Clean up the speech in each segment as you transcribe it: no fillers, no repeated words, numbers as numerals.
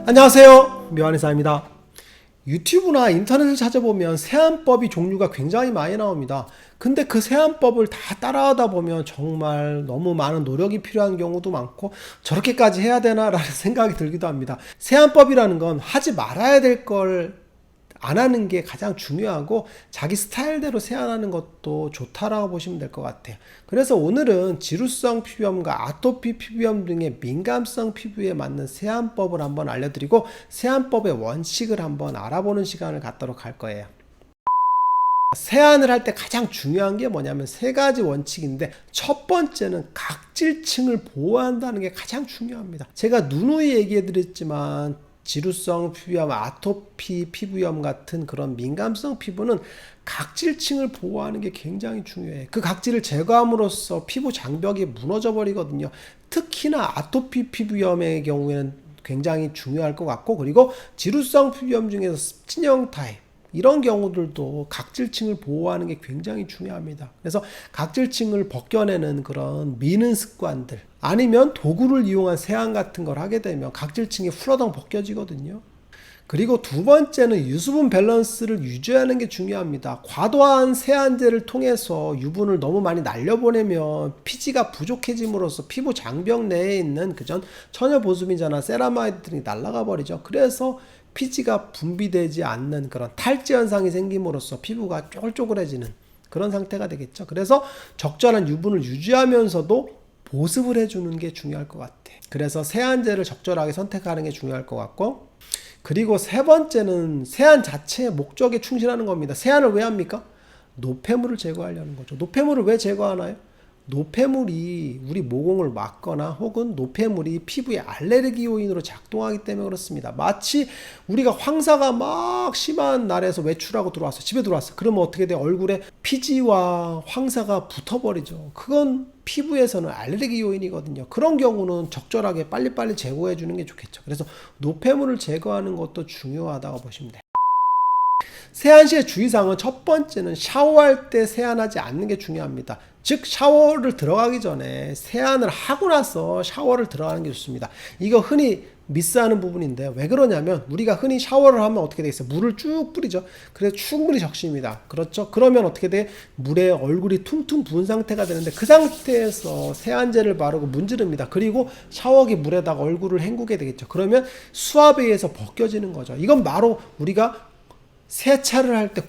안녕하세요, 묘한의사입니다. 유튜브나 인터넷을 찾아보면 세안법이 종류가 굉장히 많이 나옵니다. 근데 그 세안법을 다 따라하다 보면 정말 너무 많은 노력이 필요한 경우도 많고 저렇게까지 해야 되나라는 생각이 들기도 합니다. 세안법이라는 건 하지 말아야 될 걸 안 하는 게 가장 중요하고 자기 스타일대로 세안하는 것도 좋다라고 보시면 될 것 같아요. 그래서 오늘은 지루성 피부염과 아토피 피부염 등의 민감성 피부에 맞는 세안법을 한번 알려드리고 세안법의 원칙을 한번 알아보는 시간을 갖도록 할 거예요. 세안을 할 때 가장 중요한 게 뭐냐면 세 가지 원칙인데, 첫 번째는 각질층을 보호한다는 게 가장 중요합니다. 제가 누누이 얘기해 드렸지만 지루성 피부염, 아토피 피부염 같은 그런 민감성 피부는 각질층을 보호하는 게 굉장히 중요해요. 그 각질을 제거함으로써 피부 장벽이 무너져 버리거든요. 특히나 아토피 피부염의 경우에는 굉장히 중요할 것 같고, 그리고 지루성 피부염 중에서 습진형 타입 이런 경우들도 각질층을 보호하는 게 굉장히 중요합니다. 그래서 각질층을 벗겨내는 그런 미는 습관들, 아니면 도구를 이용한 세안 같은 걸 하게 되면 각질층이 훌러덩 벗겨지거든요. 그리고 두 번째는 유수분 밸런스를 유지하는 게 중요합니다. 과도한 세안제를 통해서 유분을 너무 많이 날려보내면 피지가 부족해짐으로써 피부 장벽 내에 있는 그전 천연보습인자나 세라마이드 등이 날아가 버리죠. 그래서 피지가 분비되지 않는 그런 탈지 현상이 생김으로써 피부가 쪼글쪼글해지는 그런 상태가 되겠죠. 그래서 적절한 유분을 유지하면서도 보습을 해주는 게 중요할 것 같아요. 그래서 세안제를 적절하게 선택하는 게 중요할 것 같고, 그리고 세 번째는 세안 자체의 목적에 충실하는 겁니다. 세안을 왜 합니까? 노폐물을 제거하려는 거죠. 노폐물을 왜 제거하나요? 노폐물이 우리 모공을 막거나 혹은 노폐물이 피부에 알레르기 요인으로 작동하기 때문에 그렇습니다. 마치 우리가 황사가 막 심한 날에서 외출하고 들어왔어, 집에 들어왔어. 그러면 어떻게 돼? 얼굴에 피지와 황사가 붙어버리죠. 그건 피부에서는 알레르기 요인이거든요. 그런 경우는 적절하게 빨리빨리 제거해 주는 게 좋겠죠. 그래서 노폐물을 제거하는 것도 중요하다고 보시면 돼요. 세안 시의 주의사항은 첫 번째는 샤워할 때 세안하지 않는 게 중요합니다. 즉 샤워를 들어가기 전에 세안을 하고 나서 샤워를 들어가는 게 좋습니다. 이거 흔히 미스하는 부분인데요. 왜 그러냐면 우리가 흔히 샤워를 하면 어떻게 되겠어요? 물을 쭉 뿌리죠. 그래서 충분히 적십니다. 그렇죠? 그러면 어떻게 돼? 물에 얼굴이 퉁퉁 부은 상태가 되는데 그 상태에서 세안제를 바르고 문지릅니다. 그리고 샤워기 물에다가 얼굴을 헹구게 되겠죠. 그러면 수압에 의해서 벗겨지는 거죠. 이건 바로 우리가 세차를 할 때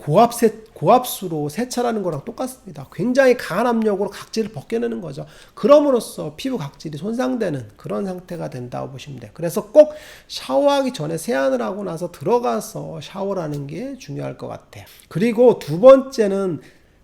고압수로 세차라는 거랑 똑같습니다. 굉장히 강한 압력으로 각질을 벗겨내는 거죠. 그럼으로써 피부 각질이 손상되는 그런 상태가 된다고 보시면 돼요. 그래서 꼭 샤워하기 전에 세안을 하고 나서 들어가서 샤워를 하는 게 중요할 것 같아요. 그리고 두 번째는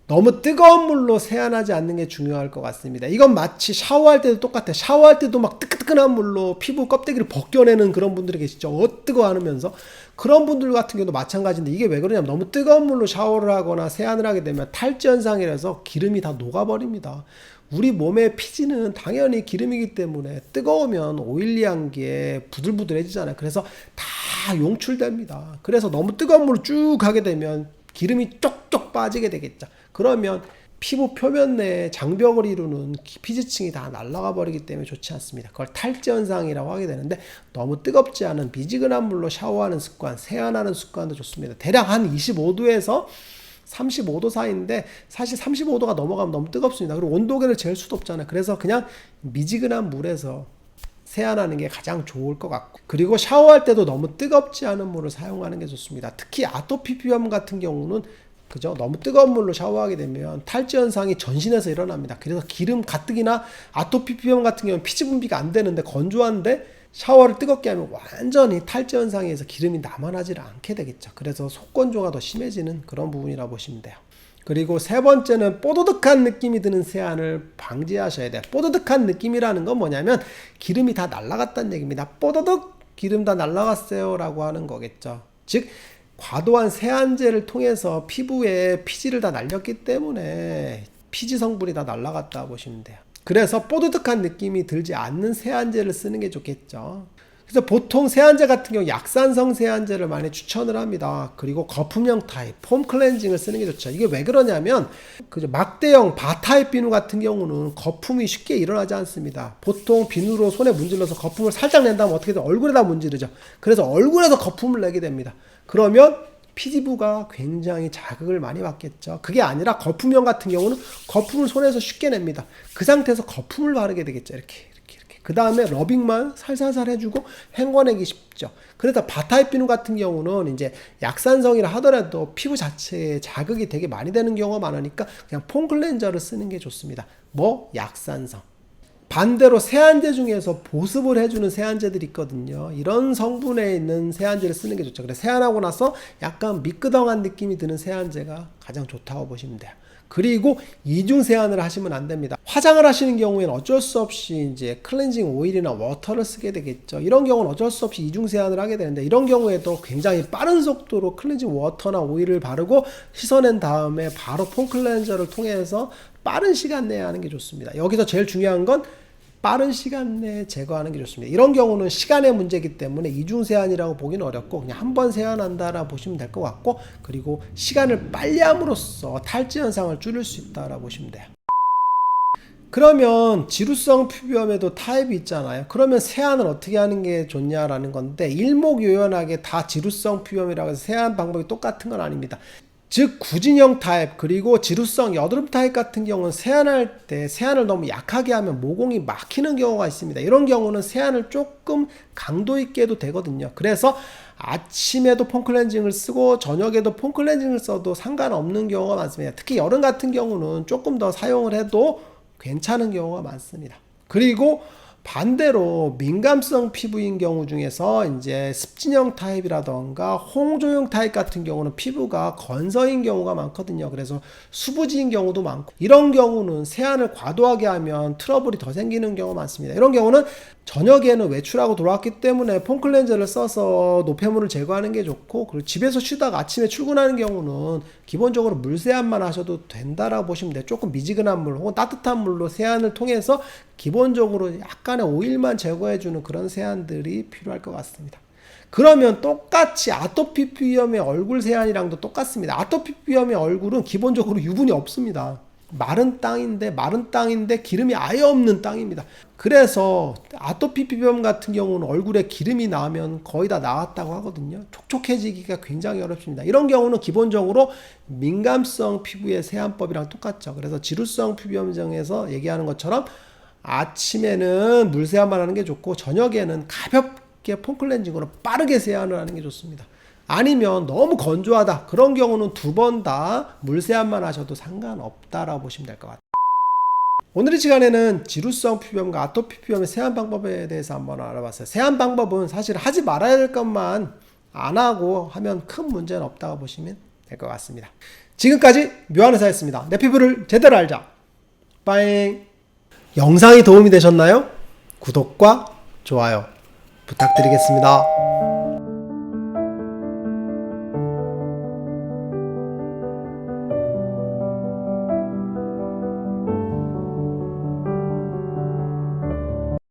너무 뜨거운 물로 세안하지 않는 게 중요할 것 같습니다. 이건 마치 샤워할 때도 똑같아요. 샤워할 때도 막 뜨끈뜨끈한 물로 피부 껍데기를 벗겨내는 그런 분들이 계시죠. 뜨거 하면서. 그런 분들 같은 경우도 마찬가지인데, 이게 왜 그러냐면 너무 뜨거운 물로 샤워를 하거나 세안을 하게 되면 탈지 현상이라서 기름이 다 녹아버립니다. 우리 몸의 피지는 당연히 기름이기 때문에 뜨거우면 오일리한 게 부들부들해지잖아요. 그래서 다 용출됩니다. 그래서 너무 뜨거운 물을 쭉 하게 되면 기름이 쪽쪽 빠지게 되겠죠. 그러면 피부 표면 내에 장벽을 이루는 피지층이 다 날아가 버리기 때문에 좋지 않습니다. 그걸 탈지 현상이라고 하게 되는데, 너무 뜨겁지 않은 미지근한 물로 샤워하는 습관, 세안하는 습관도 좋습니다. 대략 한 25도에서 35도 사이인데, 사실 35도가 넘어가면 너무 뜨겁습니다. 그리고 온도계를 잴 수도 없잖아요. 그래서 그냥 미지근한 물에서 세안하는 게 가장 좋을 것 같고, 그리고 샤워할 때도 너무 뜨겁지 않은 물을 사용하는 게 좋습니다. 특히 아토피 피부염 같은 경우는 그죠? 너무 뜨거운 물로 샤워하게 되면 탈지 현상이 전신에서 일어납니다. 그래서 기름 가뜩이나 아토피 피부염 같은 경우는 피지 분비가 안 되는데 건조한데 샤워를 뜨겁게 하면 완전히 탈지 현상에서 기름이 남아나질 않게 되겠죠. 그래서 속건조가 더 심해지는 그런 부분이라고 보시면 돼요. 그리고 세 번째는 뽀드득한 느낌이 드는 세안을 방지하셔야 돼요. 뽀드득한 느낌이라는 건 뭐냐면 기름이 다 날아갔다는 얘기입니다. 뽀드득 기름 다 날아갔어요 라고 하는 거겠죠. 즉 과도한 세안제를 통해서 피부에 피지를 다 날렸기 때문에 피지 성분이 다 날아갔다 보시면 돼요. 그래서 뽀드득한 느낌이 들지 않는 세안제를 쓰는 게 좋겠죠. 그래서 보통 세안제 같은 경우 약산성 세안제를 많이 추천을 합니다. 그리고 거품형 타입, 폼 클렌징을 쓰는 게 좋죠. 이게 왜 그러냐면 그죠, 막대형 바 타입 비누 같은 경우는 거품이 쉽게 일어나지 않습니다. 보통 비누로 손에 문질러서 거품을 살짝 낸 다음 어떻게든 얼굴에다 문지르죠. 그래서 얼굴에서 거품을 내게 됩니다. 그러면 피부가 굉장히 자극을 많이 받겠죠. 그게 아니라 거품형 같은 경우는 거품을 손에서 쉽게 냅니다. 그 상태에서 거품을 바르게 되겠죠. 이렇게. 그 다음에 러빙만 살살살 해주고 헹궈내기 쉽죠. 그래서 바타입 비누 같은 경우는 이제 약산성이라 하더라도 피부 자체에 자극이 되게 많이 되는 경우가 많으니까 그냥 폼 클렌저를 쓰는 게 좋습니다. 뭐? 약산성. 반대로 세안제 중에서 보습을 해주는 세안제들이 있거든요. 이런 성분에 있는 세안제를 쓰는 게 좋죠. 그래서 세안하고 나서 약간 미끄덩한 느낌이 드는 세안제가 가장 좋다고 보시면 돼요. 그리고 이중 세안을 하시면 안 됩니다. 화장을 하시는 경우에는 어쩔 수 없이 이제 클렌징 오일이나 워터를 쓰게 되겠죠. 이런 경우는 어쩔 수 없이 이중 세안을 하게 되는데, 이런 경우에도 굉장히 빠른 속도로 클렌징 워터나 오일을 바르고 씻어낸 다음에 바로 폼 클렌저를 통해서 빠른 시간 내에 하는 게 좋습니다. 여기서 제일 중요한 건 빠른 시간 내에 제거하는 게 좋습니다. 이런 경우는 시간의 문제이기 때문에 이중 세안이라고 보기는 어렵고 그냥 한 번 세안한다라 보시면 될 것 같고, 그리고 시간을 빨리 함으로써 탈지 현상을 줄일 수 있다라고 보시면 돼요. 그러면 지루성 피부염에도 타입이 있잖아요. 그러면 세안을 어떻게 하는 게 좋냐라는 건데, 일목요연하게 다 지루성 피부염이라고 해서 세안 방법이 똑같은 건 아닙니다. 즉 구진형 타입 그리고 지루성 여드름 타입 같은 경우는 세안할 때 세안을 너무 약하게 하면 모공이 막히는 경우가 있습니다. 이런 경우는 세안을 조금 강도 있게 해도 되거든요. 그래서 아침에도 폼 클렌징을 쓰고 저녁에도 폼 클렌징을 써도 상관없는 경우가 많습니다. 특히 여름 같은 경우는 조금 더 사용을 해도 괜찮은 경우가 많습니다. 그리고 반대로 민감성 피부인 경우 중에서 이제 습진형 타입이라던가 홍조형 타입 같은 경우는 피부가 건성인 경우가 많거든요. 그래서 수부지인 경우도 많고, 이런 경우는 세안을 과도하게 하면 트러블이 더 생기는 경우가 많습니다. 이런 경우는 저녁에는 외출하고 돌아왔기 때문에 폼 클렌저를 써서 노폐물을 제거하는 게 좋고, 그리고 집에서 쉬다가 아침에 출근하는 경우는 기본적으로 물 세안만 하셔도 된다라고 보시면 돼요. 조금 미지근한 물 혹은 따뜻한 물로 세안을 통해서 기본적으로 약간의 오일만 제거해주는 그런 세안들이 필요할 것 같습니다. 그러면 똑같이 아토피 피부염의 얼굴 세안이랑도 똑같습니다. 아토피 피부염의 얼굴은 기본적으로 유분이 없습니다. 마른 땅인데 기름이 아예 없는 땅입니다. 그래서 아토피 피부염 같은 경우는 얼굴에 기름이 나면 거의 다 나았다고 하거든요. 촉촉해지기가 굉장히 어렵습니다. 이런 경우는 기본적으로 민감성 피부의 세안법이랑 똑같죠. 그래서 지루성 피부염증에서 얘기하는 것처럼 아침에는 물 세안만 하는 게 좋고, 저녁에는 가볍게 폼 클렌징으로 빠르게 세안을 하는 게 좋습니다. 아니면 너무 건조하다, 그런 경우는 두 번 다 물 세안만 하셔도 상관없다라고 보시면 될 것 같아요. 오늘 이 시간에는 지루성 피부염과 아토피 피부염의 세안 방법에 대해서 한번 알아봤어요. 세안 방법은 사실 하지 말아야 될 것만 안 하고 하면 큰 문제는 없다고 보시면 될 것 같습니다. 지금까지 묘한 의사였습니다. 내 피부를 제대로 알자. 빠잉. 영상이 도움이 되셨나요? 구독과 좋아요 부탁드리겠습니다.